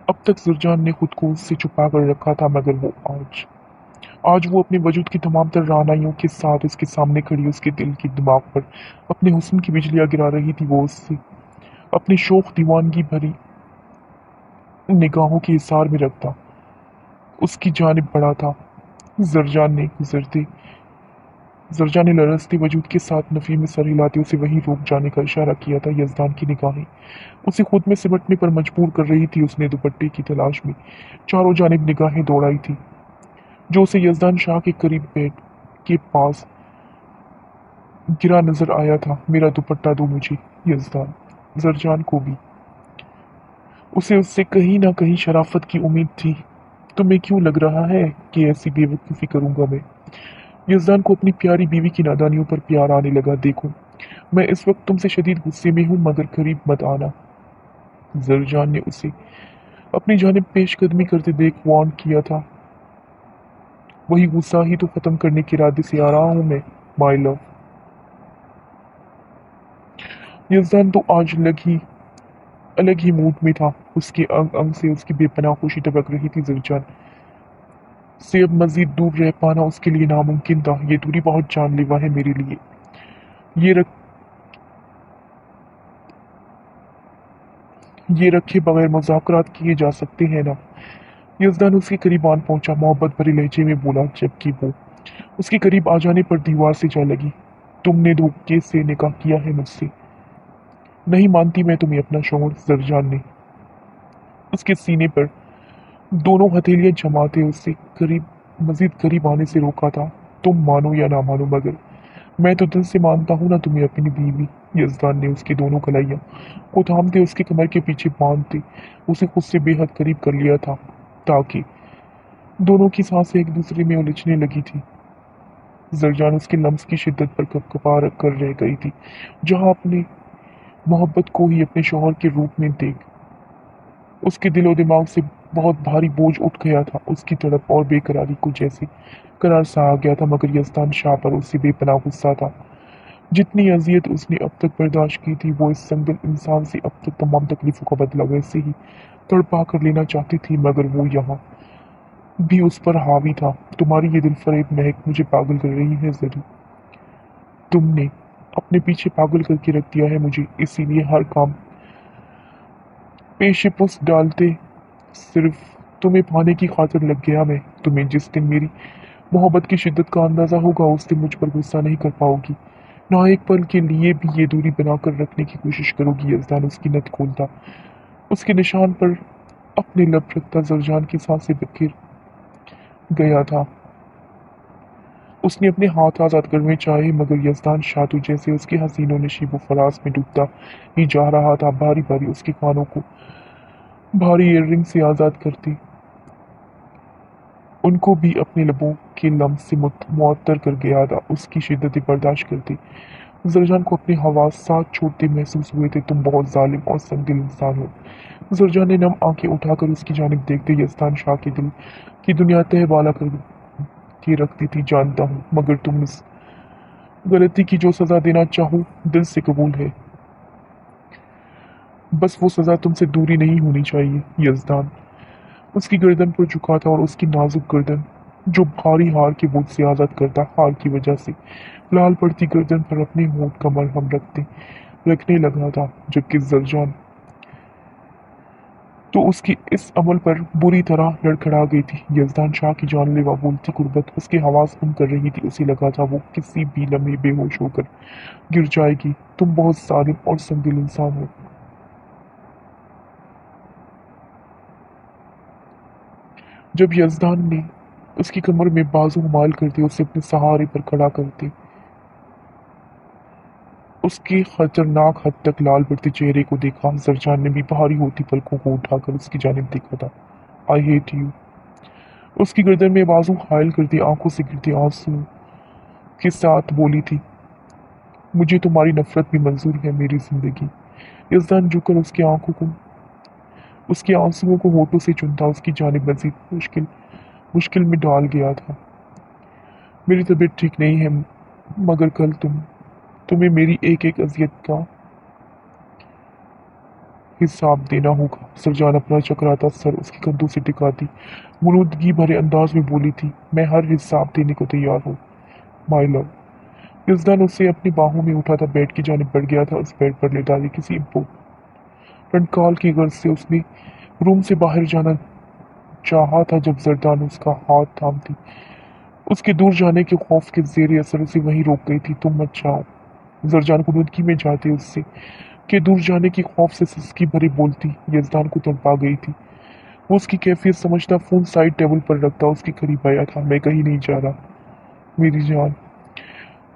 अब तक जरजान ने खुद को उससे छुपा कर रखा था, मगर वो आज वो अपने वजूद की तमाम तर रानाइयों के साथ उसके सामने खड़ी उसके दिल की दिमाग पर अपने हुस्न की बिजलियां गिरा रही थी। वो उससे अपनी शौक दीवानगी भरी निगाहों के इसार में रखता उसकी जानिब बढ़ा था। जरजान ने लरजते वजूद के साथ नफी में सर हिलाते उसे वहीं रोक जाने का इशारा किया था। यजदान की निगाहें उसे खुद में सिमटने पर मजबूर कर रही थी। उसने दुपट्टे की तलाश में चारों जानिब निगाहें दौड़ाई थी, जो उसे यजदान शाह के करीब बेड के पास गिरा नजर आया था। मेरा दुपट्टा दो मुझे यजदान। जरजान को भी उसे उससे कहीं ना कहीं शराफत की उम्मीद थी। तुम्हें क्यों लग रहा है कि ऐसी बेवकूफ़ी करूंगा मैं? यजदान को अपनी प्यारी बीवी की नादानियों पर प्यार आने लगा। देखो, मैं इस वक्त तुमसे शदीद गुस्से में हूं, मगर करीब मत आना। जरजान ने उसे अपनी जानिब पेशकदमी करते देख वार्न किया था। वही गुस्सा ही तो खत्म करने के इरादे से आ रहा हूं मैं, माय लव। यजदान तो आज अलग ही मूड में था। उसके अंग अंग से उसकी बेपनाह खुशी टपक रही थी। जरजान से अब मजीद दूर रह पाना उसके लिए नामुमकिन था। ये दूरी बहुत जानलेवा है मेरे लिए। ये रख ये रखे बगैर मुज़ाकरात किए जा सकते हैं ना? यज़दान उसके करीब आन पहुंचा, मोहब्बत भरे लहजे में बोला, जबकि वो उसके करीब आ जाने पर दीवार से जा लगी। तुमने धोखे से निकाह किया है मुझसे। नहीं मानती मैं तुम्हें अपना शौहर। जरजान ने उसके सीने पर दोनों हथेलियां जमाते उससे मजीद करीब आने से रोका था। तुम मानो या ना मानो, मगर मैं तो दिल से मानता हूं ना तुम्हें अपनी बीवी। यजदान ने उसकी दोनों कलाइयां को थामते उसकी कमर के पीछे बांधते उसे खुद से बेहद करीब कर लिया था, ताकि दोनों की सांसें एक दूसरे में उलझने लगी थी। जरजान उसके लम्स की शिद्दत पर कपकपा कर रह गई थी, जहां अपने मोहब्बत को ही अपने शौहर के रूप में देख उसके दिलो दिमाग से बहुत भारी बोझ उठ गया था। उसकी तड़प और बेकरारी को जैसे करार सा आ गया था, मगर यजदान शाह पर उससे बेपनाह गुस्सा था। जितनी अजियत उसने अब तक बर्दाश्त की थी, वो इस संगल इंसान से अब तक तमाम तकलीफों का बदला वैसे ही तड़पा कर लेना चाहती थी, मगर वो यहाँ भी उस पर हावी था। तुम्हारी ये दिल फरेब महक मुझे पागल कर रही है जरी। तुमने अपने पीछे पागल करके रख दिया है मुझे, इसीलिए हर काम पेशेपुस डालते सिर्फ तुम्हें पाने की खातिर लग गया मैं। तुम्हें जिस दिन मेरी मोहब्बत की शिद्दत का अंदाजा होगा, उस दिन मुझ पर गुस्सा नहीं कर पाओगी, ना एक पल के लिए भी ये दूरी बनाकर रखने की कोशिश करोगी। यजदान उसकी नथ खोलता उसके निशान पर अपने लब रखता जरजान की सांसें बिखर गया था। उसने अपने हाथ आजाद करने चाहे, मगर यजदान शातु जैसे उसके हसीनों नशीबो फराज में डूबता ही जा रहा था। बारी बारी उसके कानों को भारी ईयररिंग से आजाद करती, उनको भी अपने लबों के लम्स से मुअत्तर कर गया था। उसकी शिद्दत बर्दाश्त करती जरजान को अपने हवास साथ छोड़ते महसूस हुए थे। तुम बहुत जालिम और संगदिल इंसान हो। जरजान ने नम आंखें उठाकर उसकी जानिब देखते यजदान शाह के दिल की दुनिया तहवाला कर के रखती थी। जानता हूँ, मगर तुम इस गलती की जो सजा देना चाहो दिल से कबूल है। बस वो सजा तुमसे दूरी नहीं होनी चाहिए। यजदान उसकी गर्दन पर झुका था और उसकी नाजुक गर्दन, जो भारी हार के बोझ से आजाद करता, हार की वजह से लाल पड़ती गर्दन पर अपने होंठ का मरहम रखने लगा था, जबकि जरजान तो उसकी इस अमल पर बुरी तरह लड़खड़ा गई थी। यजदान शाह की जानलेवा बोलती गुर्बत उसके हवास गुम कर रही थी। उसे लगा था वो किसी भी लम्हे बेहोश होकर गिर जाएगी। तुम बहुत जालिम और संगदिल इंसान हो। जब यजदान ने उसकी कमर में बाजू माल करते उसे अपने सहारे पर खड़ा करते उसके खतरनाक हद तक लाल पड़ते चेहरे को देखा, जरजान ने भी भारी होती पलकों को उठाकर उसकी जानिब देखा था। आई हेट यू, उसकी गर्दन में बाजू हायल करती आंखों से गिरते आंसू के साथ बोली थी, मुझे तुम्हारी नफरत भी मंजूर है मेरी जिंदगी। यजदान झुककर उसके आंसुओं को होठों से चुनता उसकी जानिब मजीद मुश्किल में डाल गया था। मेरी तबीयत ठीक नहीं है, मगर कल तुम्हें मेरी एक एक अजियत का हिसाब देना होगा। सरजान अपना चकराता सर उसके कंधों से टिकाती मुलूदगी भरे अंदाज में बोली थी, मैं हर हिसाब देने को तैयार हूँ माई लव। यजदान उसे अपनी बाहों में उठाता बेड की जानिब बढ़ गया था। उस बेड पर लेटा दी किसी इम्पोर्टेंट कॉल की गर्ज से उसने रूम से बाहर जाना चाहा था जब जरदान उसका हाथ थामती उसके दूर जाने के खौफ के जेर असर उसे वहीं रोक गई थी। तुम मत जाओ। जरजान को नुदकी में जाते उससे के दूर जाने के खौफ से सिसकी भरी बोलती यजदान को तड़पा गई थी। वो उसकी कैफियत समझता फोन साइड टेबल पर रखता उसके करीब आया था। मैं कहीं नहीं जा रहा मेरी जान।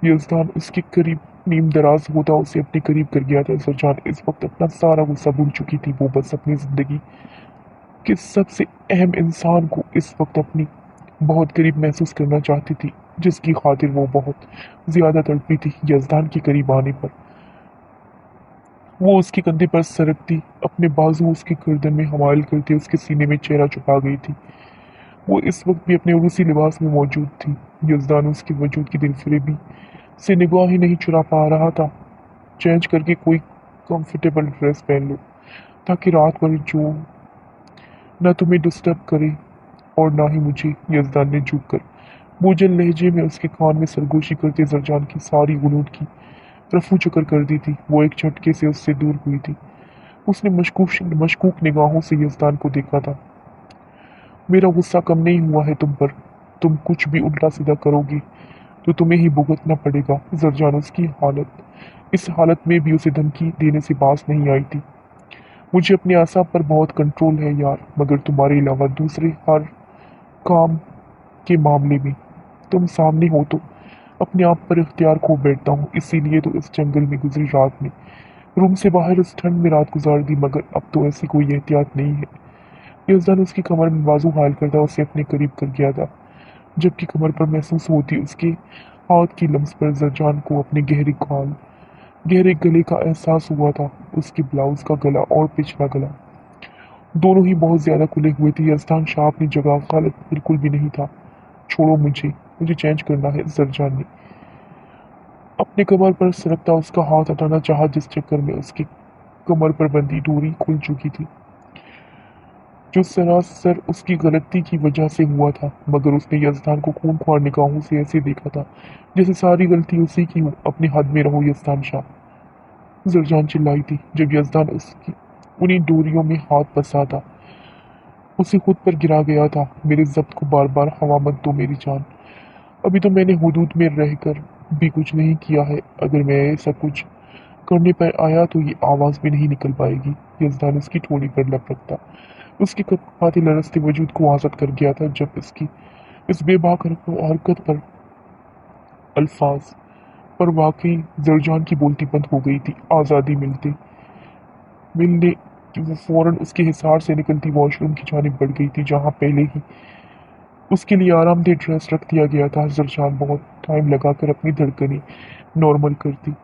यजदान उसके करीब नीम दराज होता उसे अपने करीब कर गया था। जरजान इस वक्त अपना सारा गुस्सा भूल चुकी थी। वो बस अपनी जिंदगी के सबसे अहम इंसान को इस वक्त अपनी बहुत करीब महसूस करना चाहती थी, जिसकी खातिर वो बहुत ज्यादा तड़पी थी। यजदान के करीब आने पर वो उसके कंधे पर सरकती अपने बाजू उसकी गर्दन में हमाल करती उसके सीने में चेहरा छुपा गई थी। वो इस वक्त भी अपने उसी लिबास में मौजूद थी। यजदान उसके वजूद की दिलफरेबी से निगाह ही नहीं चुरा पा रहा था। चेंज करके कोई कंफर्टेबल ड्रेस पहन लो ताकि रात भर जो न तुम्हें डिस्टर्ब करे और ना ही मुझे। यजदान ने झुक कर बोझल लहजे में उसके कान में सरगोशी करते जरजान की सारी गुनूद की रफू चक्कर कर दी थी। वो एक झटके से उससे दूर हुई थी। उसने मशकूक मशकूक निगाहों से यजदान को देखा था। मेरा गुस्सा कम नहीं हुआ है तुम पर। तुम कुछ भी उल्टा सीधा करोगे तो तुम्हें ही भुगतना पड़ेगा। जरजान उसकी हालत इस हालत में भी उसे धमकी देने से बाज नहीं आई थी। मुझे अपने आसाब पर बहुत कंट्रोल है यार, मगर तुम्हारे अलावा दूसरे हर काम के मामले में तुम सामने हो तो अपने आप पर इख्तियार खो बैठता हूँ। इसीलिए तो इस जंगल में गुजरी रात में रूम से बाहर उस ठंड में रात गुजार दी, मगर अब तो ऐसी कोई एहतियात नहीं है। यजदान उसकी कमर में बाजू हाल करता उसे अपने करीब कर गया था, जबकि कमर पर महसूस होती उसके हाथ की लम्स पर जरजान को अपने गहरे गले का एहसास हुआ था। उसके ब्लाउज का गला और पिछला गला दोनों ही बहुत ज्यादा खुले हुए थे। यजदान शाह अपनी जगह गलत बिल्कुल भी नहीं था। छोड़ो मुझे, मुझे चेंज करना है। जरजान ने अपने कमर पर सरकता उसका हाथ हटाना चाहा, जिस चक्कर में उसकी कमर पर बंधी डोरी खुल चुकी थी, जो सरासर उसकी गलती की वजह से हुआ था। मगर उसने यजदान को खूंखार निगाहों से ऐसे देखा था जैसे सारी गलती उसी की हो। अपने हद में रहो यजदान शाह, जरजान चिल्लाई थी जब यजदान उसकी उन्हीं डोरियों में हाथ फंसा था। उसे खुद पर गिरा गया था। मेरे जब्त को बार बार हवा मत दो मेरी जान। अभी तो मैंने हुदूद में रहकर भी कुछ नहीं किया है। अगर मैं ऐसा कुछ करने पर आया तो ये आवाज भी नहीं निकल पाएगी। यजदान उसकी ठोड़ी पर लपकता उसकी कपकपाती लरजते वजूद को आज़ाद कर गया था। जब इसकी इस बेबाक हरकत पर अल्फाज पर वाकई जरजान की बोलती बंद हो गई थी। आज़ादी मिलने कि वो फौरन उसके हिसार से निकलती वॉशरूम की जानिब बढ़ गई थी, जहाँ पहले ही उसके लिए आरामदेह ड्रेस रख दिया गया था। जरजान बहुत टाइम लगाकर अपनी धड़कनें नॉर्मल करती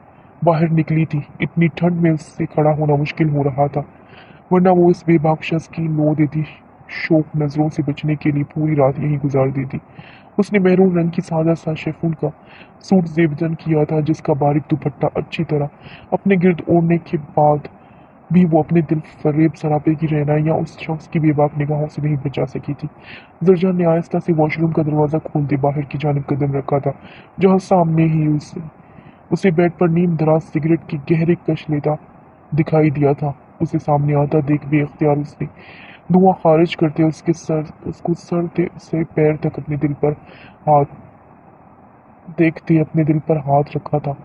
बाहर निकली थी। इतनी ठंड में उससे खड़ा होना मुश्किल हो रहा था, वरना वो इस बेबाक शख्स की लो देती शोक नजरों से बचने के लिए पूरी रात यहीं गुजार देती। उसने मैरून रंग की सादा सा शेफून का सूट जेबदन किया था, जिसका बारीक दुपट्टा अच्छी तरह अपने गिर्द ओढ़ने के बाद भी वो अपने दिल फरेब सरापे की रहनाइयां उस शख्स की बेबाक निगाहों से नहीं बचा सकी थी। जरजान ने आहिस्ता से वॉशरूम का दरवाजा खोलते बाहर की जानिब कदम रखा था, जहां सामने ही उसे बेड पर नीम दराज सिगरेट की गहरे कश लेता दिखाई दिया था। उसे सामने आता देख बेख्तियार उसने धुआं खारिज करते उसको से पैर तक अपने दिल पर हाथ देखते अपने दिल पर हाथ रखा था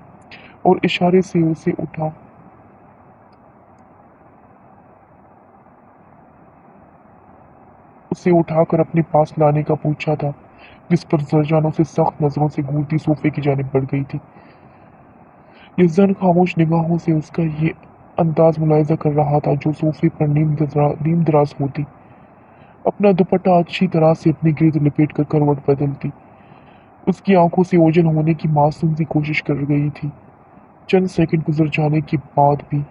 और इशारे से उसे उठाकर अपने पास लाने का पूछा था, जिस पर जरजान उसे सख्त नजरों से घूरती सोफे की जानिब बढ़ गई थी। यजदान खामोश निगाहों से उसका ये अंदाज मुलायजा कर रहा था, जो सोफे पर नीम दराज होती अपना दुपट्टा अच्छी तरह से अपने गिर्द लपेट कर करवट बदलती उसकी आंखों से ओझल होने की मासूम सी कोशिश कर रही थी। चंद सेकंड गुजर जाने के बाद भी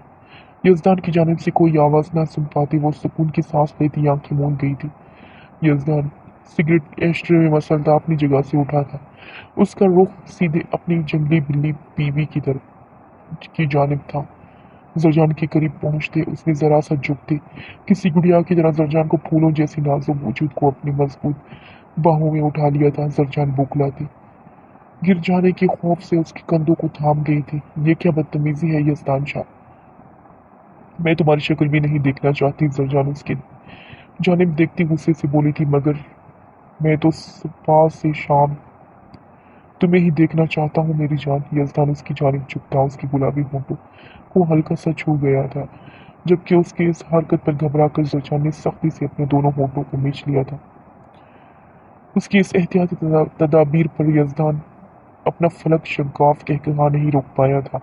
यजदान की जानिब से कोई आवाज न सुन पाती वो सुकून की सांस लेती आंखें मूंद गई थी। यजदान सिगरेट एस्ट्रे में मसलता अपनी जगह से उठा था। उसका रुख सीधे अपनी जंगली बिल्ली बीवी की तरफ की जानिब था, زرجان کے قریب پہنچتے اس نے ذرا سا جھکتے کسی گڑیا کی طرح زرجان کو پھولوں جیسی نازک وجود کو اپنی مضبوط باہوں میں اٹھا لیا تھا۔ زرجان بوکھلا تھی، گر جانے کے خوف سے اس کے کندھوں کو تھام گئی تھی۔ یہ کیا بدتمیزی ہے یزدان شاہ، میں تمہاری شکل بھی نہیں دیکھنا چاہتی۔ زرجان اس کی جانب دیکھتی غصے سے بولی تھی، مگر میں تو صبح سے شام تمہیں ہی دیکھنا چاہتا ہوں میری جان۔ یزدان اس کی جانب جھکتا اس کی گلابی ہونٹوں کو ہلکا سا چھو گیا تھا، جبکہ اس کی اس حرکت پر گھبرا کر زرجان نے سختی سے اپنے دونوں ہونٹوں کو میچ لیا تھا۔ اس کی اس احتیاطی تدابیر پر یزدان اپنا فلک شگاف کہہ کہا نہیں روک پایا تھا،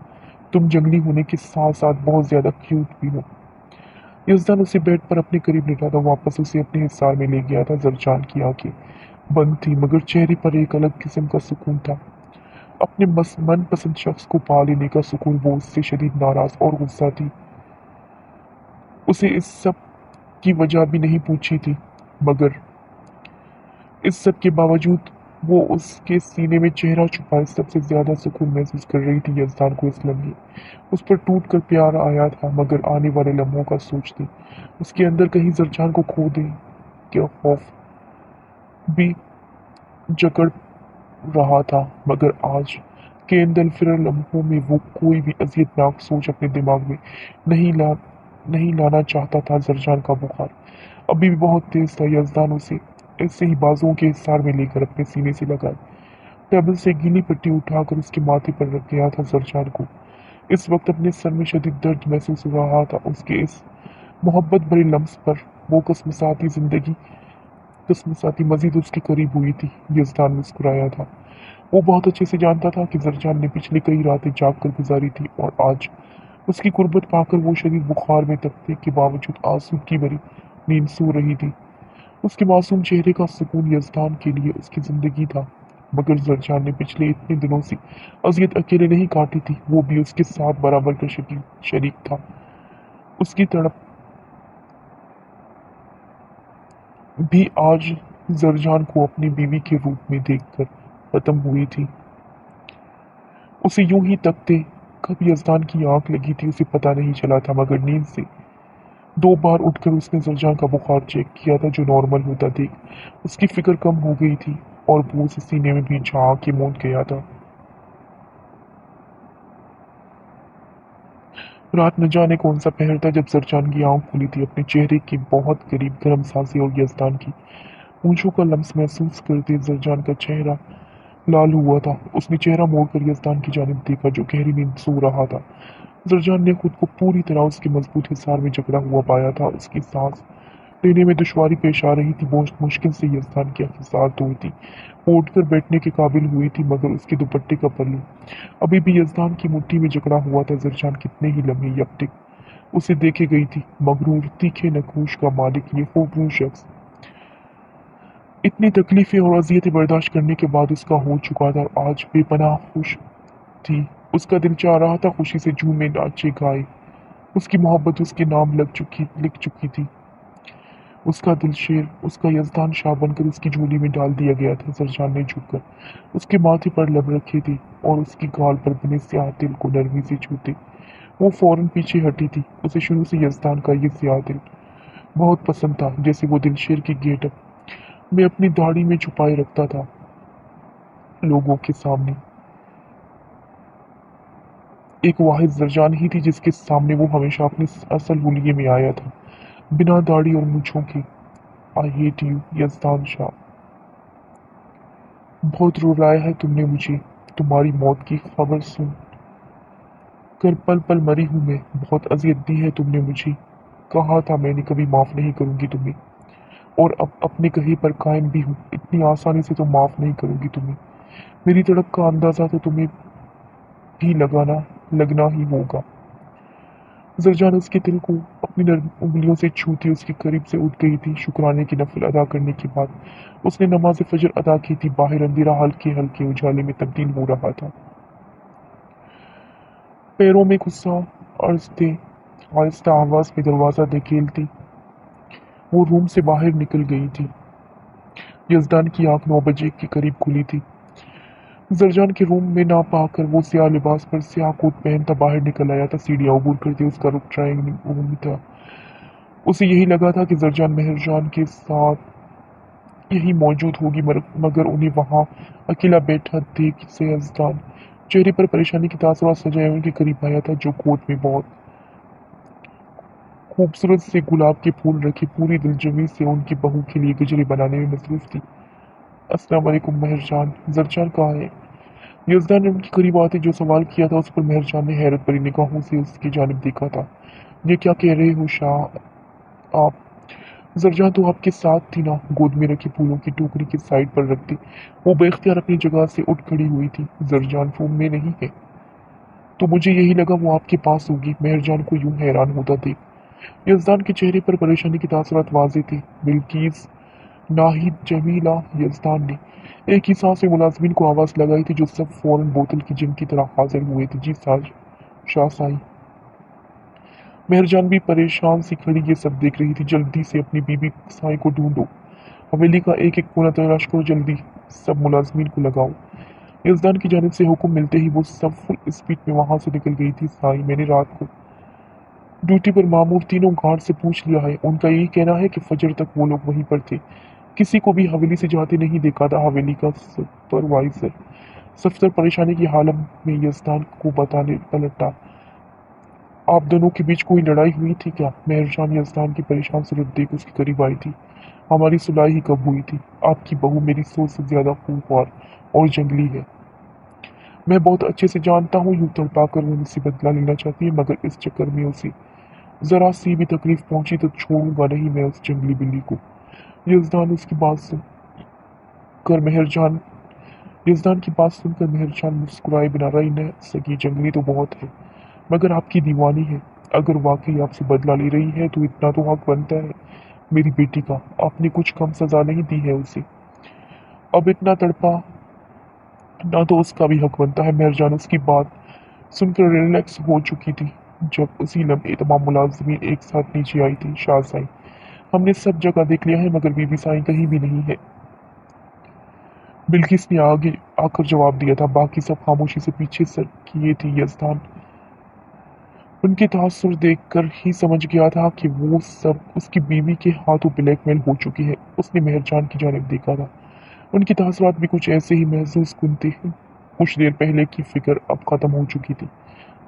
تم جنگلی ہونے کے ساتھ ساتھ بہت زیادہ کیوٹ بھی ہو۔ یزدان اسے بیڈ پر اپنے قریب لٹا تھا، واپس اسے اپنے حصار میں لے گیا تھا۔ زرجان کی آنکھیں بند تھی، مگر چہرے پر ایک الگ قسم کا سکون تھا، اپنے من پسند شخص کو پا لینے کا سکون۔ وہ اس سے شدید ناراض اور غصہ تھی، اسے اس سب کی وجہ بھی نہیں پوچھی تھی، مگر اس سب کے باوجود وہ اس کے سینے میں چہرہ چھپائے سب سے زیادہ سکون محسوس کر رہی تھی۔ یزدان کو اس لمحے اس پر ٹوٹ کر پیار آیا تھا، مگر آنے والے لمحوں کا سوچتے اس کے اندر کہیں زرجان کو کھو دے کیا خوف بھی جکڑ رہا تھا۔ مگر آج کے ان دلفرر لمحوں میں وہ کوئی بھی اذیت ناک سوچ اپنے دماغ میں نہیں لانا چاہتا تھا۔ زرجان کا بخار ابھی بھی بہت تیز تھا۔ یزدان اسے ایسے ہی بازوؤں کے حصار میں لے کر اپنے سینے سے لگائے ٹیبل سے گیلی پٹی اٹھا کر اس کے ماتھے پر رکھ گیا تھا۔ زرجان کو اس وقت اپنے سر میں شدید درد محسوس ہو رہا تھا۔ اس کے اس محبت بھرے لمس پر وہ قسمساتی مزید اس کے قریب ہوئی تھی۔ یزدان مسکرایا تھا، وہ بہت اچھے سے جانتا تھا کہ زرجان نے پچھلی کئی راتیں جاگ کر گزاری تھی، اور آج اس کی قربت پا کر وہ شدید بخار میں تپنے کے باوجود آسودگی بھری نیند سو رہی تھی۔ اس کے معصوم چہرے کا سکون یزدان کے لیے اس کی زندگی تھا، مگر زرجان نے پچھلے اتنے دنوں سے اذیت اکیلے نہیں کاٹی تھی، وہ بھی اس کے ساتھ برابر کا شریک تھا۔ اس کی تڑپ بھی آج زرجان کو اپنی بیوی کے روپ میں دیکھ کر ختم ہوئی تھی۔ اسے یوں ہی تکتے کب یزدان کی آنکھ لگی تھی اسے پتہ نہیں چلا تھا، مگر نیند سے 2 بار اٹھ کر اس نے زرجان کا بخار چیک کیا تھا، جو نارمل ہوتا دیکھ اس کی فکر کم ہو گئی تھی، اور وہ اسے سینے میں بھی جھانک کے موند گیا تھا۔ رات نہ جانے کون سا پہر تھا جب زرجان کی آنکھ کھلی تھی۔ اپنے چہرے کے بہت قریب گرم سانسیں اور یزدان کی اونچوں کا لمس محسوس کرتے زرجان کا چہرہ لال ہوا تھا۔ اس نے چہرہ موڑ کر یزدان کی جانب دیکھا، جو گہری نیند سو رہا تھا۔ زرجان نے خود کو پوری طرح اس کے مضبوط حصار میں جکڑا ہوا پایا تھا، اس کی سانس لینے میں دشواری پیش آ رہی تھی۔ بہت مشکل سے یزدان کی حساس دور تھی، وہ اٹھ کر بیٹھنے کے قابل ہوئی تھی، مگر اس کے دوپٹے کا پلو ابھی بھی یزدان کی مٹھی میں جکڑا ہوا تھا۔ زرجان کتنے ہی لمحے یکٹک اسے دیکھے گئی تھی، مغرور تیکھے نقوش کا مالک یہ خوبروح شخص اتنی تکلیفیں اور اذیتیں برداشت کرنے کے بعد اس کا ہو چکا تھا، اور آج بے پناہ خوش تھی۔ اس کا دل چاہ رہا تھا خوشی سے جھومے ناچے گائے، اس کی محبت اس کے نام لکھ چکی تھی، اس کا دل شیر اس کا یزدان شاہ بن کر اس کی جھولی میں ڈال دیا گیا تھا۔ زرجان نے جھک کر اس کے ماتھے پر لب رکھے تھے اور اس کی گال پر بنے سیاہ دل کو نرمی سے چھوتے وہ فوراً پیچھے ہٹی تھی۔ اسے شروع سے یزدان کا یہ سیاہ دل بہت پسند تھا، جیسے وہ دل شیر کی گیٹ اپ میں اپنی داڑھی میں چھپائے رکھتا تھا لوگوں کے سامنے۔ ایک واحد زرجان ہی تھی جس کے سامنے وہ ہمیشہ اپنے اصل حلیے میں آیا تھا، بنا داڑھی اور مونچھوں کے۔ آئی ہیٹ یو یزدان شاہ، بہت رلایا ہے تم نے مجھے، تمہاری موت کی خبر سن کر پل پل مری ہوں میں، بہت اذیت دی ہے تم نے مجھے، کہا تھا میں نے کبھی معاف نہیں کروں گی تمہیں، اور اب اپنے کہے پر قائم بھی ہوں، اتنی آسانی سے تو معاف نہیں کروں گی تمہیں، میری تڑپ کا اندازہ تو تمہیں بھی لگنا ہی ہوگا۔ زرجان اس کے دل کو اپنی نرم انگلیوں سے چھوتی اس کے قریب سے اٹھ گئی تھی۔ شکرانے کی نفل ادا کرنے کے بعد اس نے نماز فجر ادا کی تھی۔ باہر اندھیرا ہلکے ہلکے اجالے میں تبدیل ہو رہا تھا۔ پیروں میں غصہ آہستہ آواز میں دروازہ دھکیلتی وہ روم سے باہر نکل گئی تھی۔ یزدان کی آنکھ 9 بجے کے قریب کھلی تھی۔ زرجان کے روم میں نہ پا کر وہ سیاہ لباس پر سیاہ کوٹ پہنتا باہر نکل آیا تھا۔ سیڑھیاں عبور کرتے اس کا رخ ڈرائنگ روم میں تھا۔ اسے یہی لگا تھا کہ زرجان مہرجان کے ساتھ یہی موجود ہوگی، مگر انہیں وہاں اکیلا بیٹھا دیکھ سے یزدان چہرے پر پریشانی کے تاثرات سجائے ان کے قریب آیا تھا، جو کوٹ میں بہت خوبصورت سے گلاب کے پھول رکھے پوری دلجمی سے ان کی بہو کے لیے گجرے بنانے میں مصروف تھی۔ السلام علیکم مہرجان، زرجان کہاں ہے؟ یزدان نے ان کے قریب آتے جو سوال کیا تھا اس پر مہرجان نے حیرت بھری نگاہوں سے اس کی جانب دیکھا تھا۔ یہ کیا کہہ رہے ہو شاہ آپ؟ زرجان تو آپ کے ساتھ تھی نا، گود میں رکھی پھولوں کی ٹوکری کی سائڈ پر رکھ دی۔ وہ بے اختیار اپنی جگہ سے اٹھ کھڑی ہوئی تھی۔ زرجان روم میں نہیں ہے؟ تو مجھے یہی لگا وہ آپ کے پاس ہوگی، مہرجان کو یوں حیران ہوتا دیکھ۔ یزدان کے چہرے پر پریشانی کے تاثرات واضح تھے۔ بلکیز، ناہید، جمیلہ، یزدان نے ایک ہی سانس میں ملازمین کو آواز لگائی تھی جو سب فوراً بوتل کی جن کی طرح حاضر ہوئے تھے۔ جی شاہ سائیں۔ مہرجان بھی پریشان سی کھڑی یہ سب دیکھ رہی تھی۔ جلدی سے اپنی بی بی سائیں کو ڈھونڈو، حویلی کا ایک ایک کونا تلاش کرو، جلدی سب ملازمین کو لگاؤ۔ یزدان کی جانب سے حکم ملتے ہی وہ سب فل اسپیڈ میں وہاں سے نکل گئی تھی۔ سائیں، میں نے رات کو ڈیوٹی پر مامور تینوں گارڈ سے پوچھ لیا ہے، ان کا یہی کہنا ہے کہ فجر تک وہ لوگ وہیں پر تھے، کسی کو بھی حویلی سے جاتے نہیں دیکھا تھا۔ حویلی کا سپروائزر صفدر پریشانی کی حالت میں یزدان کو بتانے پلٹا، آپ دونوں کے بیچ کوئی لڑائی ہوئی تھی کیا؟ مہرجان یزدان کی پریشان صورت دیکھ اس کے قریب آئی تھی۔ ہماری صلح ہی کب ہوئی تھی؟ آپ کی بہو میری سوچ سے زیادہ خوفوار اور جنگلی ہے، میں بہت اچھے سے جانتا ہوں۔ یوں تڑپا کر وہ مجھ سے بدلہ لینا چاہتی ہے، مگر اس چکر میں اسے ذرا سی بھی تکلیف پہنچی تو چھوڑوں گا نہیں میں اس جنگلی بلی کو۔ یزدان اس کی بات سن کر مہرجان یزدان کی بات سن کر مہرجان مسکرائے بنا رہی نہ سکی۔ جنگلی تو بہت ہے، مگر آپ کی دیوانی ہے، اگر واقعی آپ سے بدلہ لے رہی ہے تو اتنا تو حق بنتا ہے میری بیٹی کا، آپ نے کچھ کم سزا نہیں دی ہے اسے، اب اتنا تڑپا نہ تو اس کا بھی حق بنتا ہے۔ مہرجان اس کی بات سن کر ریلیکس ہو چکی تھی جب اسی لمحے تمام ملازمین ایک ساتھ نیچے آئی تھی۔ شاہ سائیں، ہم نے سب جگہ دیکھ لیا ہے مگر بی بی سائیں کہیں بھی نہیں ہے، بلکیس نے آگے آ کر جواب دیا تھا۔ باقی سب خاموشی سے پیچھے سر کیے تھے۔ یزدان ان کے تاثر دیکھ کر ہی سمجھ گیا تھا کہ وہ سب اس کی بیوی کے ہاتھوں بلیک میل ہو چکی ہے۔ اس نے مہرجان کی جانب دیکھا تھا، ان کے تاثرات بھی کچھ ایسے ہی محسوس کن تھے۔ کچھ دیر پہلے کی فکر اب ختم ہو چکی تھی۔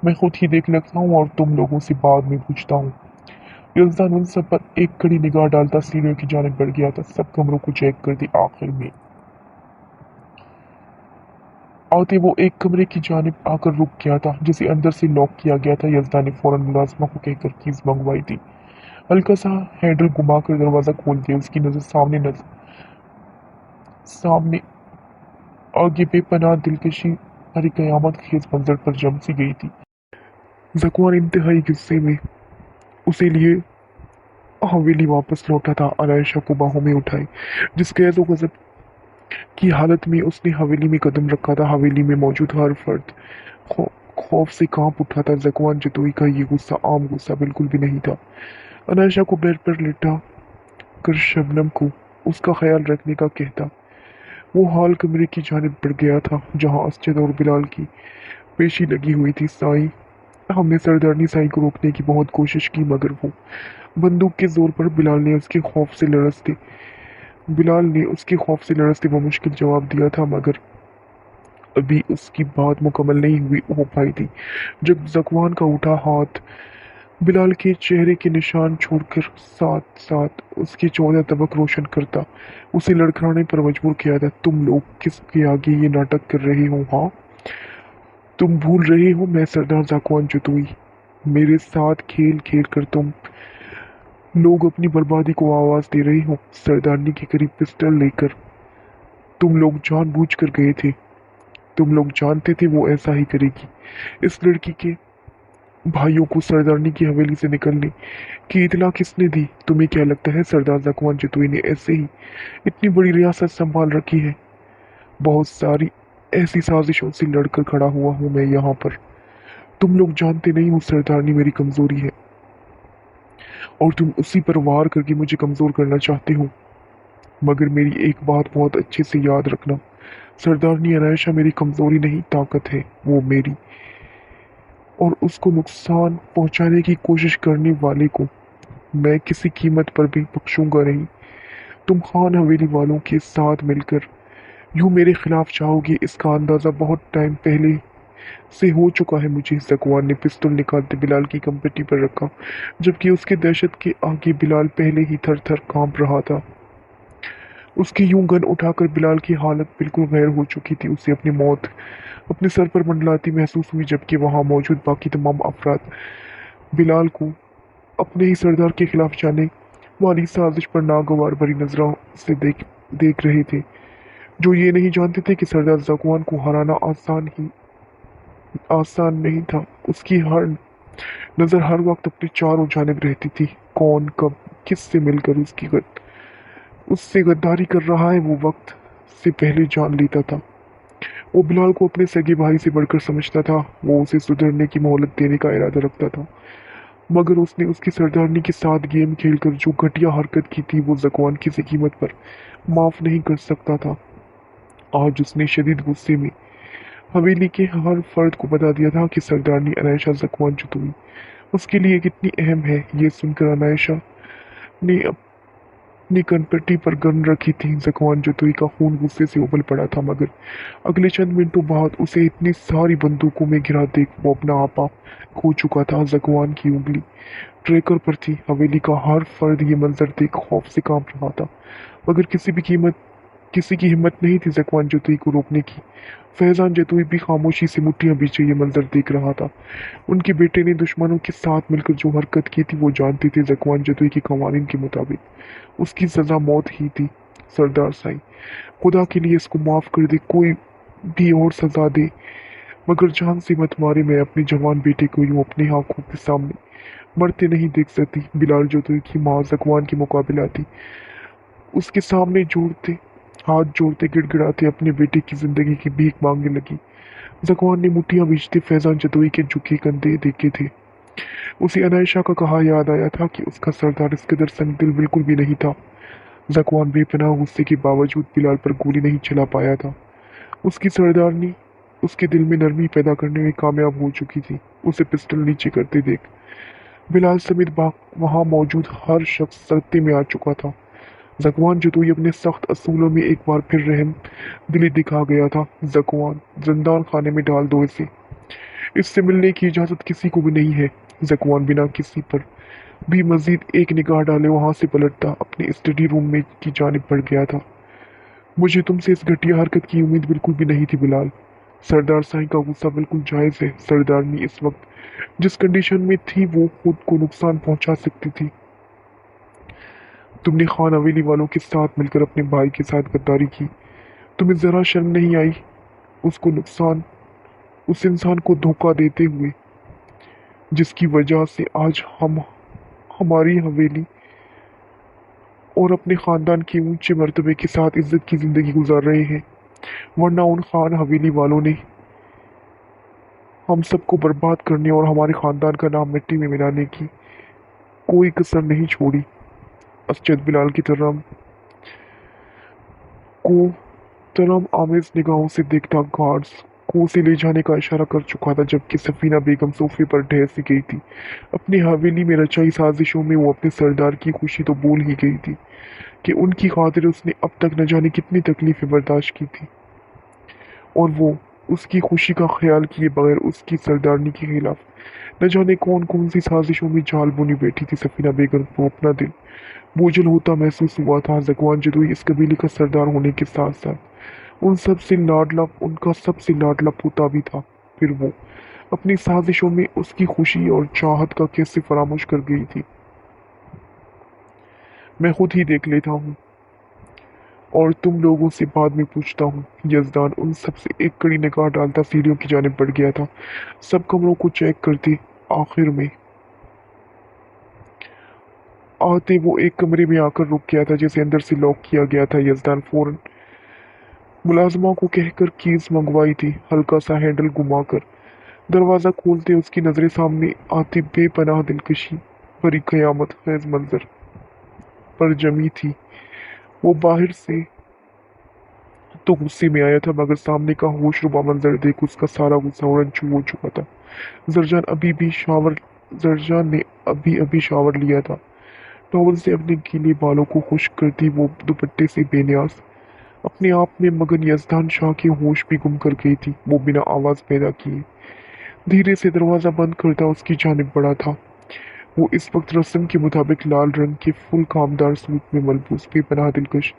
میں خود ہی دیکھ لیتا ہوں اور تم لوگوں سے بعد میں پوچھتا ہوں۔ یزدان ان سب پر ایک کڑی نگاہ ڈالتا سیڑھیوں کی جانب بڑھ گیا تھا۔ سب کمروں کو چیک کر دی، آخر میں آتے وہ ایک کمرے کی جانب آ کر رک گیا تھا جسے اندر سے لاک کیا گیا تھا۔ یزدان نے فوراً ملازمہ کو کہہ کر کیز منگوائی تھی۔ ہلکا سا ہینڈل گھما کر دروازہ کھول دیا۔ اس کی سامنے آگے بے پناہ دلکشی بھری قیامت خیز منظر پر جم سی گئی تھی۔ زکوان انتہائی غصے میں اسے لیے حویلی واپس لوٹا تھا، عائشہ کو باہوں میں اٹھائے جس غیظ و غضب کی حالت میں اس نے حویلی میں قدم رکھا تھا۔ حویلی میں موجود ہر فرد خوف سے کانپ اٹھا تھا۔ زکوان جتوئی کا یہ غصہ عام غصہ بالکل بھی نہیں تھا۔ عائشہ کو بیڈ پر لٹا کر شبنم کو اس کا خیال رکھنے کا کہتا وہ ہال کمرے کی جانب بڑھ گیا تھا جہاں اسجد اور بلال کی پیشی لگی ہوئی تھی۔ سائیں، ہم نے سردارنی سائیں کو روکنے کی بہت کوشش کی مگر وہ بندوق کے زور پر بلال نے اس کے خوف سے لرزتے وہ مشکل جواب دیا تھا، مگر ابھی اس کی بات مکمل نہیں ہو پائی تھی جب زکوان کا اٹھا ہاتھ بلال کے چہرے کے نشان چھوڑ کر ساتھ ساتھ اس کے 14 طبق روشن کرتا اسے لڑکھڑانے پر مجبور کیا تھا۔ تم لوگ کس کے آگے یہ ناٹک کر رہے ہو؟ ہاں، تم بھول رہے ہو میں سردار زکوان جتوئی، میرے ساتھ کھیل کھیل کر تم لوگ اپنی بربادی کو آواز دے رہے ہو۔ سردارنی کے قریب پسٹل لے کر تم لوگ جان بوجھ کر گئے تھے، تم لوگ جانتے تھے وہ ایسا ہی کرے گی۔ اس لڑکی کے بھائیوں کو سردارنی کی حویلی سے نکلنے کی اطلاع کس نے دی؟ تمہیں کیا لگتا ہے سردار زکوان جتوئی نے ایسے ہی اتنی بڑی ریاست سنبھال رکھی ہے؟ بہت ساری ایسی سازشوں سے لڑ کر کھڑا ہوا ہوں میں یہاں پر۔ تم لوگ جانتے نہیں ہو سردارنی میری کمزوری ہے اور تم اسی پر وار کر کے مجھے کمزور کرنا چاہتے ہو، مگر میری ایک بات بہت اچھے سے یاد رکھنا، सरदारनी अनायशा मेरी कमजोरी नहीं, ताकत है वो मेरी, और उसको नुकसान पहुंचाने की कोशिश करने वाले को मैं किसी कीमत पर भी बख्शूंगा नहीं। तुम खान हवेली वालों के साथ मिलकर यूं मेरे खिलाफ चाहोगे, इसका अंदाजा बहुत टाइम पहले से हो चुका है मुझे। ज़कवान ने पिस्तौल निकालते बिलाल की कंपटी पर रखा, जबकि उसके दहशत के आगे बिलाल पहले ही थर थर कांप रहा था। उसकी यूं गन उठाकर बिलाल की हालत बिल्कुल गैर हो चुकी थी। उसे अपनी मौत अपने सर पर मंडलाती महसूस हुई, जबकि वहां मौजूद बाकी तमाम अफराद बिलाल को अपने ही सरदार के खिलाफ जाने वाली साजिश पर नागवार भरी नजरों से देख रहे थे, जो ये नहीं जानते थे कि सरदार ज़कवान को हराना आसान नहीं था। उसकी हर नज़र हर वक्त अपने चारों जानिब रहती थी। कौन कब किससे मिलकर उससे गद्दारी कर रहा है, वो वक्त से पहले जान लेता था। वो बिलाल को अपने सगे भाई से बढ़कर समझता था। वो उसे सुधरने की मोहलत देने का इरादा रखता था, मगर उसने उसकी सरदारनी के साथ गेम खेलकर जो घटिया हरकत की थी, वो ज़कवान किसी कीमत पर माफ नहीं कर सकता था। आज उसने शदीद गुस्से में हवेली के हर फर्द को बता दिया था कि सरदारनी अनायशा ज़कवान जतोई उसके लिए कितनी अहम है। ये सुनकर अनायशा ने अपनी कनपट्टी पर गन रखी थी। ज़कवान जतोई का खून गुस्से से उबल पड़ा था, मगर अगले चंद मिनटों बाद उसे इतनी सारी बंदूकों में घिरा देख वो अपना आपा खो चुका था। ज़कवान की उंगली ट्रैकर पर थी। हवेली का हर फर्द ये मंजर देख खौफ से कांप रहा था, मगर किसी की हिम्मत नहीं थी ज़कवान जतोई को रोकने की। फैजान जतोई भी खामोशी से मुट्ठियां बीचे ये मंजर देख रहा था। उनके बेटे ने दुश्मनों के साथ मिलकर जो हरकत की थी, वो जानते थे ज़कवान जतोई के कवानीन के मुताबिक उसकी सजा मौत ही थी। सरदार साईं, खुदा के लिए इसको माफ कर दे, कोई भी और सजा दे, मगर जान से मत मारे। मैं अपने जवान बेटे को यूं अपनी आंखों के सामने मरते नहीं देख सकती। बिलाल जतोई की माँ ज़कवान की मुकाबिला थी। उसके सामने हाथ जोड़ते गिड़गिड़ाते अपने बेटे की जिंदगी की भीख मांगने लगी। ज़कवान ने मुट्ठियां भींचते फैजान जतोई के झुके कंधे देखे थे। उसे अनायशा का कहा याद आया था कि उसका सरदार इस कदर संगदिल बिल्कुल भी नहीं था। ज़कवान बेपनाह गुस्से के बावजूद बिलाल पर गोली नहीं चला पाया था। उसकी सरदारनी उसके दिल में नरमी पैदा करने में कामयाब हो चुकी थी। उसे पिस्टल नीचे करते देख बिलाल समेत वहां मौजूद हर शख्स सत्ते में आ चुका था। ज़कवान जतोई अपने सख्त असूलों में एक बार फिर रहम दिली दिखा गया था। ज़कवान, जिंदान खाने में डाल दो इसे, इससे मिलने की इजाज़त किसी को भी नहीं है। ज़कवान बिना किसी पर भी मजीद एक निगाह डाले वहां से पलटता अपने स्टडी रूम में की जानिब बढ़ गया था। मुझे तुमसे इस घटिया हरकत की उम्मीद बिल्कुल भी नहीं थी बिलाल। सरदार साईं का गुस्सा बिल्कुल जायज़ है। सरदारनी इस वक्त जिस कंडीशन में थी, वो खुद को नुकसान पहुंचा सकती थी। तुमने खान हवेली वालों के साथ मिलकर अपने भाई के साथ गद्दारी की। तुम्हें जरा शर्म नहीं आई उसको नुकसान उस इंसान को धोखा देते हुए, जिसकी वजह से आज हम हमारी हवेली और अपने खानदान के ऊंचे मर्तबे के साथ इज्जत की जिंदगी गुजार रहे हैं। वरना उन खान हवेली वालों ने हम सबको बर्बाद करने और हमारे खानदान का नाम मिट्टी में मिलाने की कोई कसर नहीं छोड़ी। असजद बिलाल की को तरम आमेज निगाहों से देखता गार्ड्स को उसे ले जाने का इशारा कर चुका था, जबकि सफीना बेगम सोफे पर ढह सी गई थी। अपनी हवेली में रचाई साजिशों में वो अपने सरदार की खुशी तो भूल ही गई थी कि उनकी खातिर उसने अब तक न जाने कितनी तकलीफें बर्दाश्त की थी, और वो उसकी खुशी का ख्याल किए बगैर उसकी सरदारनी के खिलाफ न जाने कौन कौन सी साजिशों में जाल बुनी बैठी थी। सफीना बेगम को अपना दिल बोझल होता महसूस हुआ था। ज़कवान जतोई इस कबीले का सरदार होने के साथ साथ उनका सबसे लाडला पोता भी था। फिर वो अपनी साजिशों में उसकी खुशी और चाहत का कैसे फरामोश कर गई थी। मैं खुद ही देख लेता हूँ और तुम लोगों से बाद में पूछता हूँ। यजदान उन सब से एक कड़ी निगाह डालता सीढ़ियों की जानिब बढ़ गया था। सब कमरों को चेक करते आखिर में आते वो एक कमरे में आकर रुक गया था, जिसे अंदर से लॉक किया गया था। यजदान फौरन मुलाजमा को कहकर कीज मंगवाई थी। हल्का सा हैंडल घुमाकर दरवाज़ा खोलते उसकी नज़रें सामने आती बेपनाह दिलकशी भरी कयामत खेज मंजर पर जमी थी। वो बाहर से तो गुस्से में आया था, मगर सामने का होशरुबा मंजर देख उसका सारा गुस्सा उड़न छू हो चुका था। जरजान अभी भी शावर जरजान ने अभी अभी शावर लिया था। टॉवल से अपने गीले बालों को खुश्क करती वो दुपट्टे से बेनियाज अपने आप में मगन यजदान शाह के होश भी गुम कर गई थी। वो बिना आवाज पैदा किए धीरे से दरवाजा बंद करता उसकी जानिब बढ़ा था। वो इस वक्त रस्म के मुताबिक लाल रंग के फुल कामदार सूट में मलबूस बेपनाह दिलकश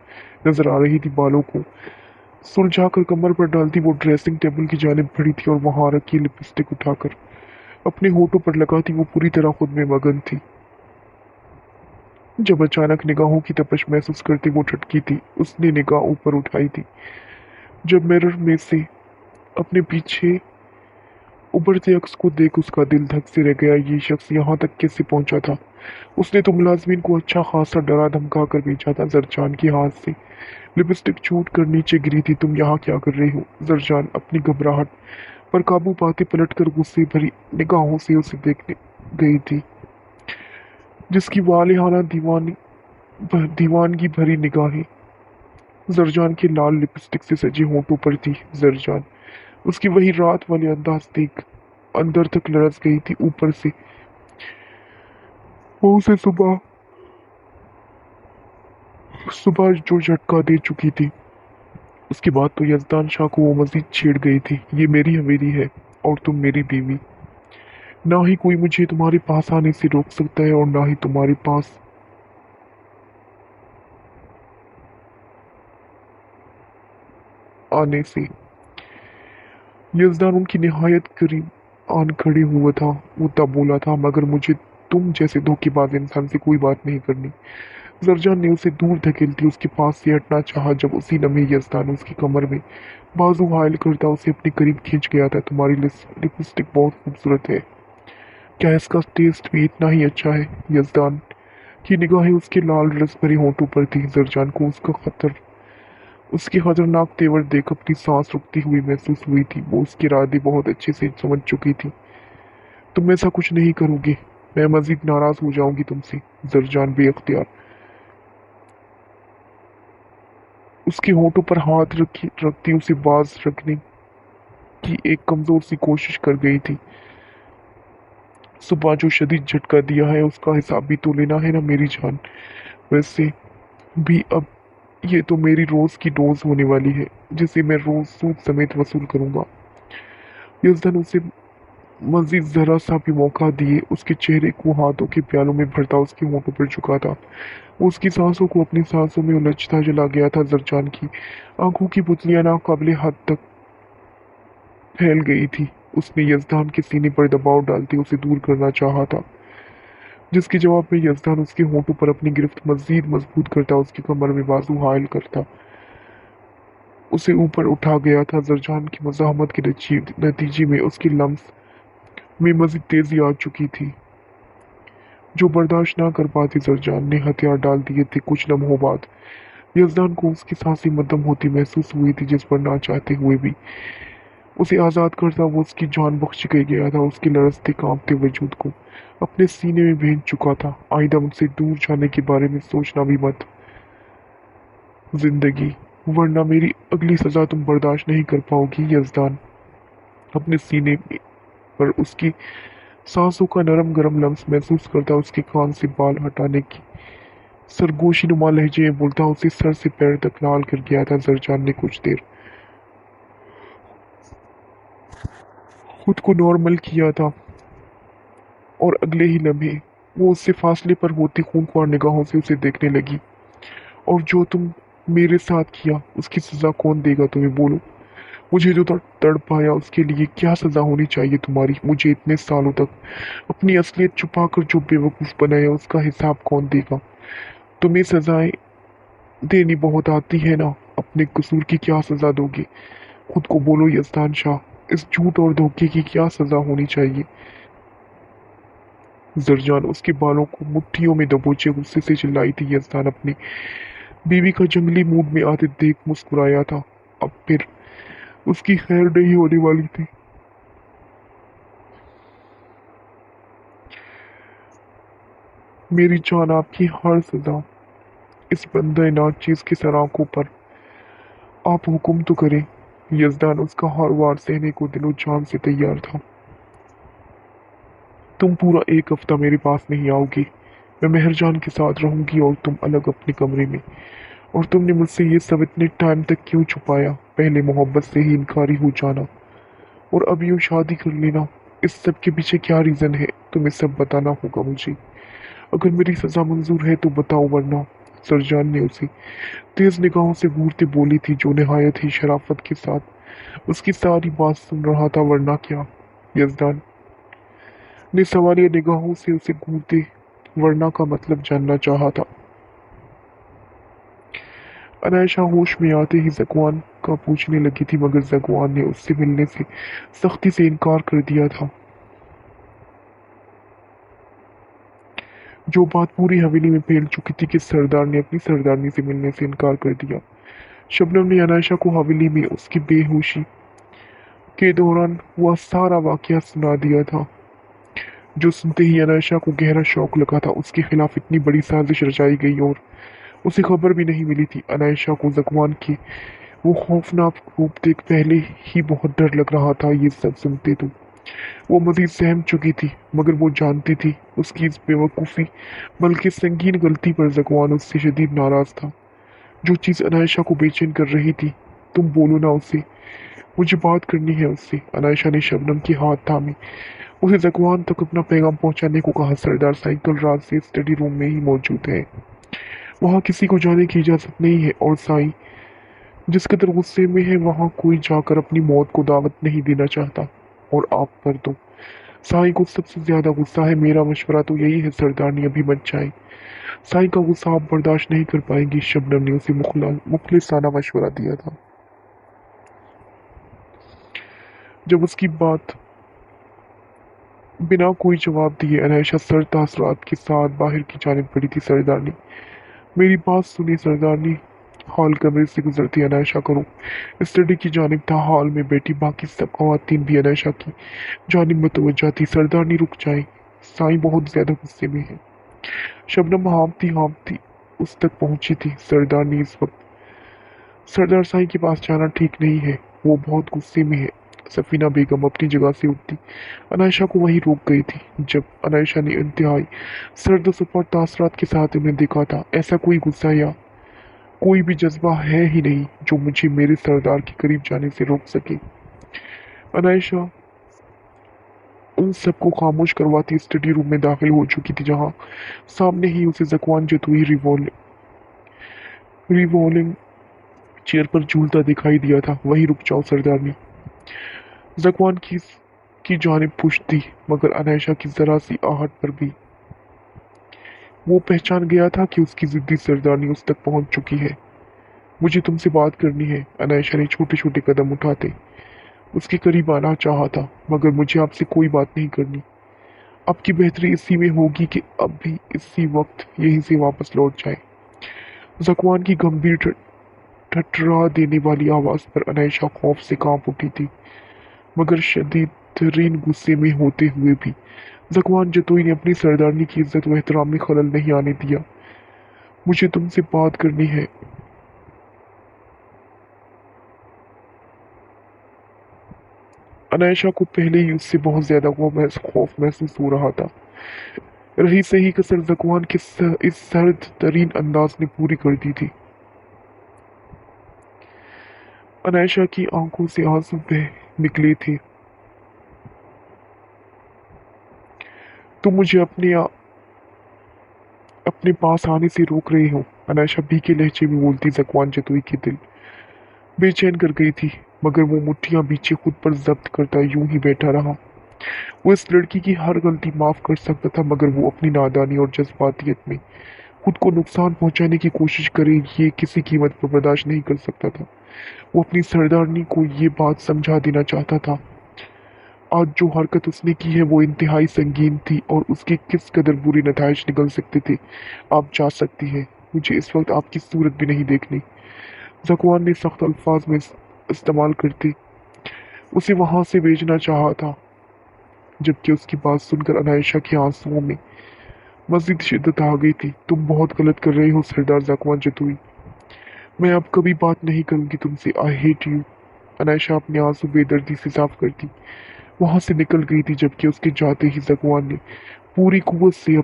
नजर आ रही थी। बालों को सुलझा कर कमर पर डालती वो ड्रेसिंग टेबल की जानिब बढ़ी थी और वहां रखी लिपस्टिक उठाकर अपने होठों पर लगाती वो पूरी तरह खुद में मगन थी। जब अचानक निगाहों की तपश महसूस करती वो ठटकी थी। उसने निगाह ऊपर उठाई थी जब मिरर में से अपने पीछे उभरते अक्स को देख उसका दिल धक से रह गया। ये शख्स यहाँ तक कैसे पहुंचा था? उसने तो मुलाजमीन को अच्छा खासा डरा धमका कर भेजा था। जरजान के हाथ से लिपस्टिक छूट कर नीचे गिरी थी। तुम यहाँ क्या कर रही हो? जरजान अपनी घबराहट पर काबू पाते पलटकर गुस्से भरी निगाहों से उसे देखने गई थी, जिसकी वालिहाना दीवानगी भरी निगाहें जरजान के लाल लिपस्टिक से सजे होठों पर थी। जरजान उसकी वही रात वाले अंदाज देख अंदर तक लरस गई थी। ऊपर से वो उसे सुबह सुबह जो झटका दे चुकी थी, उसके बाद तो यजदान शाह को वो मजीद छेड़ गई थी। ये मेरी हवेली है और तुम मेरी बीवी। ना ही कोई मुझे तुम्हारे पास आने से रोक सकता है और ना ही तुम्हारे पास आने से। यजदान उनकी निहायत करीब आन खड़े हुआ था। वो तब बोला था, मगर मुझे तुम जैसे धोखेबाज इंसान से कोई बात नहीं करनी। जरजान ने उसे दूर धकेलती उसके पास से हटना चाहा। जब उसी लम्हे यजदान उसकी कमर में बाजू हायल करता उसे अपने करीब खींच गया था। तुम्हारी लिपस्टिक बहुत खूबसूरत है। क्या इसका टेस्ट भी इतना ही अच्छा है? यजदान की निगाहें उसके लाल रस भरे होठों पर थी। जरजान को उसके खतरनाक तेवर देख अपनी सांस रुकती हुई महसूस हुई थी। वो उसके इरादे बहुत अच्छे से समझ चुकी थी। तुम ऐसा कुछ नहीं करोगे, मैं मजीद नाराज हो जाऊंगी तुमसे। जरजान बेअख्तियार उसके होठों पर हाथ रखती उसे बाज रखने की एक कमजोर सी कोशिश कर गई थी। सुबह जो शदीद झटका दिया है उसका हिसाब भी तो लेना है ना मेरी जान। वैसे भी अब ये तो मेरी रोज की डोज होने वाली है, जिसे मैं रोज सूद समेत वसूल करूंगा। यजदान उसे मजीद जरा सा भी मौका दिए उसके चेहरे को हाथों के प्यालों में भरता उसके होठों पर झुका था। वो उसकी सांसों को अपनी सांसों में उलझता चला गया था। जरजान की आंखों की पुतलियां नाकाबिले हद तक फैल गई थी। उसने यजदान के सीने पर दबाव डालते उसे दूर करना चाहा था, जिसके जवाब में यजदान उसके होठों पर अपनी गिरफ्त मजीद मजबूत करता उसकी कमर में बाजू हायल करता उसे ऊपर उठा गया था। जरजान की मज़ाहमत के नतीजे में उसकी लम्स में मजीद तेजी आ चुकी थी, जो बर्दाश्त ना कर पाती। जरजान ने हथियार डाल दिए थे। कुछ लम्हों बाद यजदान को उसकी सांसें मद्दम होती महसूस हुई थी, जिस पर ना चाहते हुए भी उसे आज़ाद करता वो उसकी जान बख्श गया था। उसके लरजते कांपते वजूद को अपने सीने में भेज चुका था। आइंदा मुझसे दूर जाने के बारे में सोचना भी मत जिंदगी, वरना मेरी अगली सजा तुम बर्दाश्त नहीं कर पाओगी। यजदान अपने सीने पर उसकी सांसों का नरम गरम लम्स महसूस करता उसके कान से बाल हटाने की सरगोशी नुमा लहजे में बोलता उसे सर से पैर तक लाल कर गया था। जरजान ने कुछ देर खुद को नॉर्मल किया था और अगले ही लम्हे वो उससे फासले पर होती खूंखार निगाहों से उसे देखने लगी। और जो तुम मेरे साथ किया उसकी सजा कौन देगा तुम्हें? बोलो, मुझे जो तड़पाया उसके लिए क्या सजा होनी चाहिए तुम्हारी? मुझे इतने सालों तक अपनी असलियत छुपाकर जो बेवकूफ़ बनाया उसका हिसाब कौन देगा? तुम्हें सजाएं देनी बहुत आती है ना, अपने कसूर की क्या सजा दोगे? खुद को बोलो यजदान शाह, इस झूठ और धोखे की क्या सजा होनी चाहिए? जरजान उसके बालों को मुट्ठियों में दबोचे गुस्से से चिल्लाई थी। यजदान अपनी बीवी का जंगली मूड में आते देख मुस्कुराया था। अब फिर उसकी खैर नहीं होने वाली थी। मेरी जान, आपकी हर सजा इस बंदे नाचीज की सराखों पर आप हुक्म तो करें। यजदान उसका हर वार सहने को दिलो जान से तैयार था। तुम पूरा एक हफ्ता मेरे पास नहीं आओगी। मैं मेहरजान के साथ रहूंगी और तुम अलग अपने कमरे में। और तुमने मुझसे ये सब इतने टाइम तक क्यों छुपाया? पहले मोहब्बत से ही इनकारी हो जाना और अब यूं शादी कर लेना। इस सब के पीछे क्या रीजन है? तुम्हें सब बताना होगा मुझे। अगर मेरी सजा मंजूर है तो बताओ, वरना। सरजान ने उसे तेज निगाहों से घूरते बोली थी, जो निहायत ही शराफत के साथ उसकी सारी बात सुन रहा था। वरना क्या? यजदान ने सवालिया निगाहों से उसे घूरते वरना का मतलब जानना चाहा था। अनायशा होश में आते ही जकवान का पूछने लगी थी, मगर जकवान ने उससे मिलने से सख्ती से इनकार कर दिया था। जो बात पूरी हवेली में फैल चुकी थी कि सरदार ने अपनी सरदारनी से मिलने से इनकार कर दिया। शबनम ने अनायशा को हवेली में उसकी बेहोशी के दौरान हुआ सारा वाकया सुना दिया था, जो सुनते ही अनायशा को गहरा शौक लगा था। उसके खिलाफ इतनी बड़ी साजिश रचाई गई और उसे खबर भी नहीं मिली थी। अनायशा को जकवान के वो खौफनाक रूप देख पहले ही बहुत डर लग रहा था। ये सब सुनते तो वो मजीद सहम चुकी थी, मगर वो जानती थी उसकी इस बेवकूफ़ी बल्कि संगीन गलती पर जकवान उससे शदीद नाराज था। जो चीज़ अनायशा को बेचैन कर रही थी, तुम बोलो ना उसे, मुझे बात करनी है उससे। अनायशा ने शबनम के हाथ थामे उसे जकवान तक अपना पैगाम पहुंचाने को कहा। सरदार साइकिल रात से स्टडी रूम में ही मौजूद है। वहाँ किसी को जाने की इजाज़त नहीं है और साईं जिस कदर गुस्से में है, वहाँ कोई जाकर अपनी मौत को दावत नहीं देना चाहता। और आप पर तो साईं को सबसे ज्यादा गुस्सा है। मेरा मशवरा तो यही है सरदारनी, अभी मत जाए। साईं का गुस्सा आप बर्दाश्त नहीं कर पाएंगी। शबनम ने उसे मुखलिसाना मशवरा दिया था। जब उसकी बात बिना कोई जवाब दिए अनायशा सर तासरात के साथ बाहर की जानिब बढ़ी थी। सरदारनी, मेरी बात सुनिए सरदारनी। हॉल कमरे से गुजरती अनायशा करो स्टडी की जानिब था। हॉल में बैठी बाकी सब खवातीन भी अनायशा की जानिब मुतवज्जा थी। सरदारनी रुक जाए, साईं बहुत ज्यादा गुस्से में है। शबनम हाँफती हाँफती उस तक पहुंची थी। सरदारनी, इस वक्त सरदार साईं के पास जाना ठीक नहीं है, वो बहुत गुस्से में है। सफीना बेगम अपनी जगह से उठती अनायशा को वहीं रोक गई थी। जब अनायशा ने इंतहाई सर्द सुपर तासरात के साथ उन्हें देखा था, ऐसा कोई गुस्सा या कोई भी जज्बा है ही नहीं जो मुझे मेरे सरदार के करीब जाने से रोक सके। अनायशा उन सबको खामोश करवाती स्टडी रूम में दाखिल हो चुकी थी, जहां सामने ही उसे जकवान जतुई रिवॉल्विंग चेयर पर झूलता दिखाई दिया था। वहीं रुक जाओ सरदारनी, जकवान की जानिब पुश्ती, मगर अनायशा की जरा सी आहट पर भी वो पहचान गया था कि उसकी जिद्दी सरदारनी उस तक पहुंच चुकी है। मुझे तुमसे बात करनी है। अनायशा ने छोटे छोटे कदम उठाते उसके करीब आना चाहा था, मगर मुझे आपसे कोई बात नहीं करनी। आपकी बेहतरी इसी में होगी कि अब भी इसी वक्त यहीं से वापस लौट जाए। जकवान की गंभीर ठठरा देने वाली आवाज पर अनायशा खौफ से कांप उठी थी, मगर शदीद तरीन गुस्से में होते हुए भी जकवान जतोई ने अपनी सरदारनी की इज्जत व एहतराम में खलल नहीं आने दिया। मुझे तुमसे बात करनी है। अनायशा को पहले ही उससे बहुत ज्यादा खौफ महसूस हो रहा था। रही सही कसर जकवान के इस सर्द तरीन अंदाज ने पूरी कर दी थी। अनायशा की आंखों से आंसू बह निकले थे। तुम मुझे अपने पास आने से रोक रहे हो, अनायशा भीगे लहजे में बोलती। जकवान जतोई की दिल बेचैन कर गई थी, मगर वो मुट्ठियां पीछे खुद पर जब्त करता यूं ही बैठा रहा। वो इस लड़की की हर गलती माफ कर सकता था, मगर वो अपनी नादानी और जज्बातियत में खुद को नुकसान पहुंचाने की कोशिश करे, ये किसी कीमत पर बर्दाश्त नहीं कर सकता था। वो अपनी सरदारनी को ये बात समझा देना चाहता था। आज जो हरकत उसने की है वो इंतहाई संगीन थी और उसके किस कदर बुरे नताइज निकल सकते थे। आप जा सकती हैं, मुझे इस वक्त आपकी सूरत भी नहीं देखनी। जकवान ने सख्त अल्फाज में इस्तेमाल करते उसे वहां से भेजना चाहा था, जबकि उसकी बात सुनकर अनायशा के आंसुओं में मजीद शिद्दत आ गई थी। तुम बहुत गलत कर रहे हो सरदार जकवान जतुई, मैं अब कभी बात नहीं करूंगी तुमसे। I hate you. अनायशा अपने आंसू बेदर्दी से साफ करती वहां से निकल गई थी, जबकि उसके जाते ही जगवान ने पूरी कुव्वत से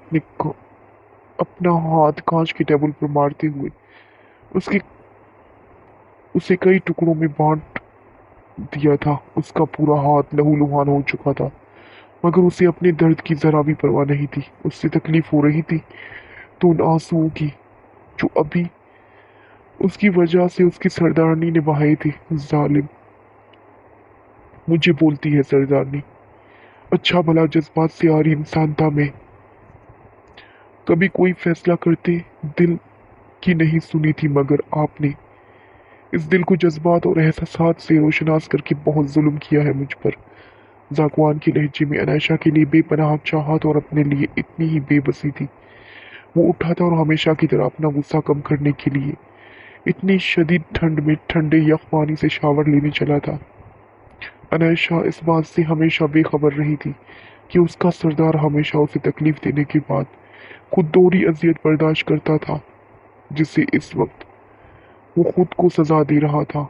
अपना हाथ कांच के टेबल पर मारते हुए उसके उसे कई टुकड़ों में बांट दिया था। उसका पूरा हाथ लहूलुहान हो चुका था, मगर उसे अपने दर्द की जरा भी परवाह नहीं थी। उससे तकलीफ हो रही थी तो उन आंसुओं की जो अभी उसकी वजह से उसकी सरदारनी ने बहाए थे। जालिम, मुझे बोलती है सरदारनी। अच्छा भला जज्बात से आ रही इंसान था मैं। कभी कोई फैसला करते दिल की नहीं सुनी थी, मगर आपने इस दिल को जज्बात और एहसासात से रोशनास करके बहुत जुल्म किया है मुझ पर। जागवान के लहजे में अनायशा के लिए बेपनाह चाहत और अपने लिए इतनी ही बेबसी थी। वो उठा था और हमेशा की तरह अपना गुस्सा कम करने के लिए इतनी शदीद ठंड में ठंडे यख पानी से शावर लेने चला था। अनायशा इस बात से हमेशा बेखबर रही थी कि उसका सरदार हमेशा उसे तकलीफ देने के बाद खुद दोहरी अजियत बर्दाश्त करता था, जिससे इस वक्त वो खुद को सजा दे रहा था।